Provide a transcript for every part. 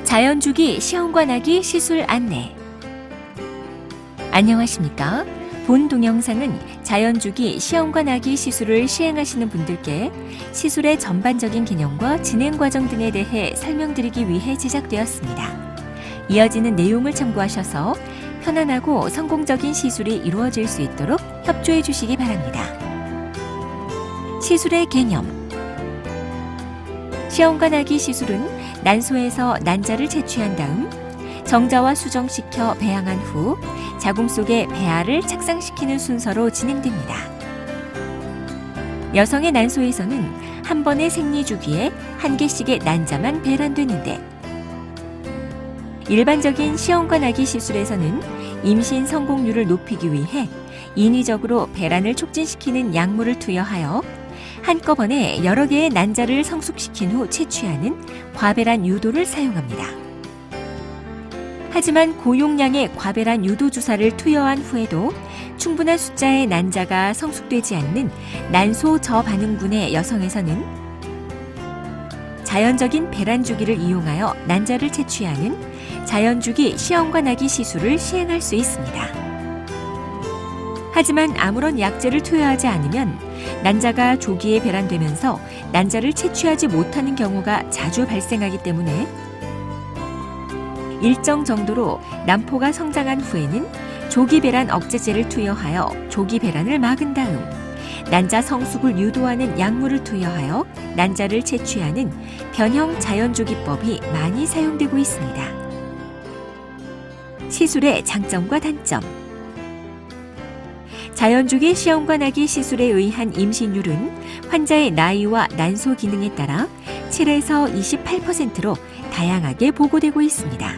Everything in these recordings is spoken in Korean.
자연주기 시험관 나기 시술 안내. 안녕하십니까? 본 동영상은 자연주기 시험관 나기 시술을 시행하시는 분들께 시술의 전반적인 개념과 진행 과정 등에 대해 설명드리기 위해 제작되었습니다. 이어지는 내용을 참고하셔서 편안하고 성공적인 시술이 이루어질 수 있도록 협조해 주시기 바랍니다. 시술의 개념. 시험관 나기 시술은 난소에서 난자를 채취한 다음 정자와 수정시켜 배양한 후 자궁 속에 배아를 착상시키는 순서로 진행됩니다. 여성의 난소에서는 한 번의 생리주기에 한 개씩의 난자만 배란되는데, 일반적인 시험관 나기 시술에서는 임신 성공률을 높이기 위해 인위적으로 배란을 촉진시키는 약물을 투여하여 한꺼번에 여러 개의 난자를 성숙시킨 후 채취하는 과배란 유도를 사용합니다. 하지만 고용량의 과배란 유도 주사를 투여한 후에도 충분한 숫자의 난자가 성숙되지 않는 난소 저반응군의 여성에서는 자연적인 배란 주기를 이용하여 난자를 채취하는 자연주기 시험관 나기 시술을 시행할 수 있습니다. 하지만 아무런 약제를 투여하지 않으면 난자가 조기에 배란되면서 난자를 채취하지 못하는 경우가 자주 발생하기 때문에 일정 정도로 난포가 성장한 후에는 조기 배란 억제제를 투여하여 조기 배란을 막은 다음 난자 성숙을 유도하는 약물을 투여하여 난자를 채취하는 변형 자연주기법이 많이 사용되고 있습니다. 시술의 장점과 단점. 자연주기 시험관 나기 시술에 의한 임신율은 환자의 나이와 난소 기능에 따라 7에서 28%로 다양하게 보고되고 있습니다.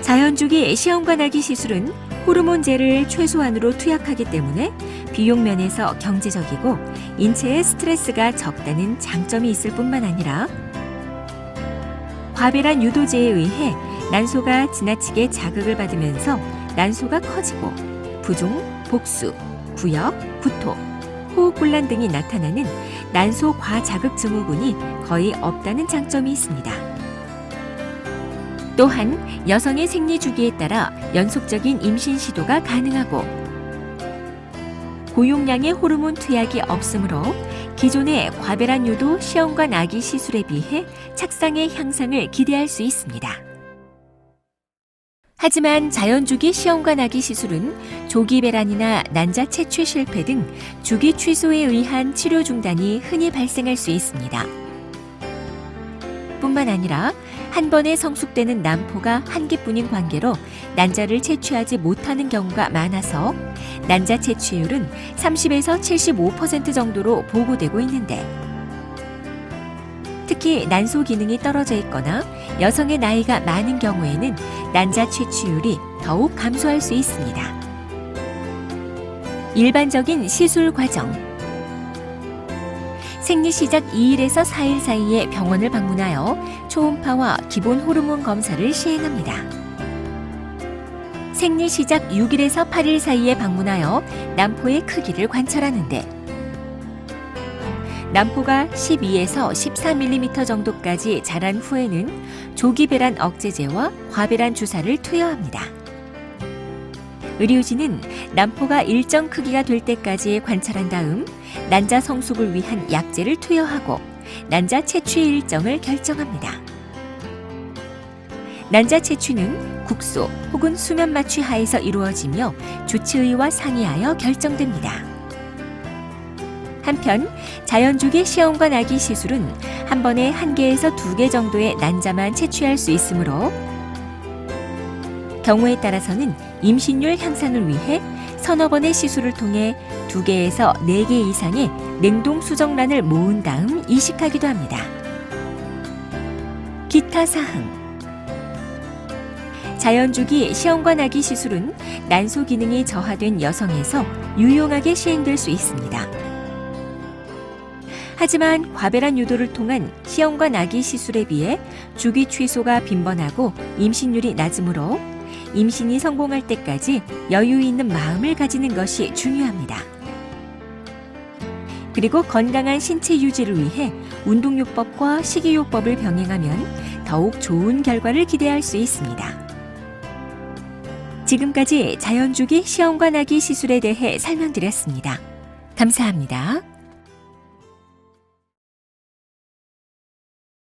자연주기 시험관 나기 시술은 호르몬제를 최소한으로 투약하기 때문에 비용 면에서 경제적이고 인체의 스트레스가 적다는 장점이 있을 뿐만 아니라 과배란 유도제에 의해 난소가 지나치게 자극을 받으면서 난소가 커지고 부종, 복수, 구역, 구토, 호흡곤란 등이 나타나는 난소 과자극 증후군이 거의 없다는 장점이 있습니다. 또한 여성의 생리주기에 따라 연속적인 임신 시도가 가능하고 고용량의 호르몬 투약이 없으므로 기존의 과배란 유도 시험관 나기 시술에 비해 착상의 향상을 기대할 수 있습니다. 하지만 자연주기 시험관 나기 시술은 조기 배란이나 난자 채취 실패 등 주기 취소에 의한 치료 중단이 흔히 발생할 수 있습니다. 뿐만 아니라 한 번에 성숙되는 난포가 한 개뿐인 관계로 난자를 채취하지 못하는 경우가 많아서 난자 채취율은 30에서 75% 정도로 보고되고 있는데, 특히 난소 기능이 떨어져 있거나 여성의 나이가 많은 경우에는 난자 채취율이 더욱 감소할 수 있습니다. 일반적인 시술 과정. 생리 시작 2일에서 4일 사이에 병원을 방문하여 초음파와 기본 호르몬 검사를 시행합니다. 생리 시작 6일에서 8일 사이에 방문하여 난포의 크기를 관찰하는데, 난포가 12에서 14mm 정도까지 자란 후에는 조기 배란 억제제와 과배란 주사를 투여합니다. 의료진은 난포가 일정 크기가 될 때까지 관찰한 다음 난자 성숙을 위한 약제를 투여하고 난자 채취 일정을 결정합니다. 난자 채취는 국소 혹은 수면 마취 하에서 이루어지며 주치의와 상의하여 결정됩니다. 한편 자연주기 시험관 나기 시술은 한 번에 1개에서 2개 정도의 난자만 채취할 수 있으므로 경우에 따라서는 임신율 향상을 위해 서너 번의 시술을 통해 2개에서 4개 이상의 냉동 수정란을 모은 다음 이식하기도 합니다. 기타 사항. 자연주기 시험관 나기 시술은 난소 기능이 저하된 여성에서 유용하게 시행될 수 있습니다. 하지만 과배란 유도를 통한 시험관 나기 시술에 비해 주기 취소가 빈번하고 임신율이 낮으므로 임신이 성공할 때까지 여유 있는 마음을 가지는 것이 중요합니다. 그리고 건강한 신체 유지를 위해 운동요법과 식이요법을 병행하면 더욱 좋은 결과를 기대할 수 있습니다. 지금까지 자연주기 시험관 아기 시술에 대해 설명드렸습니다. 감사합니다.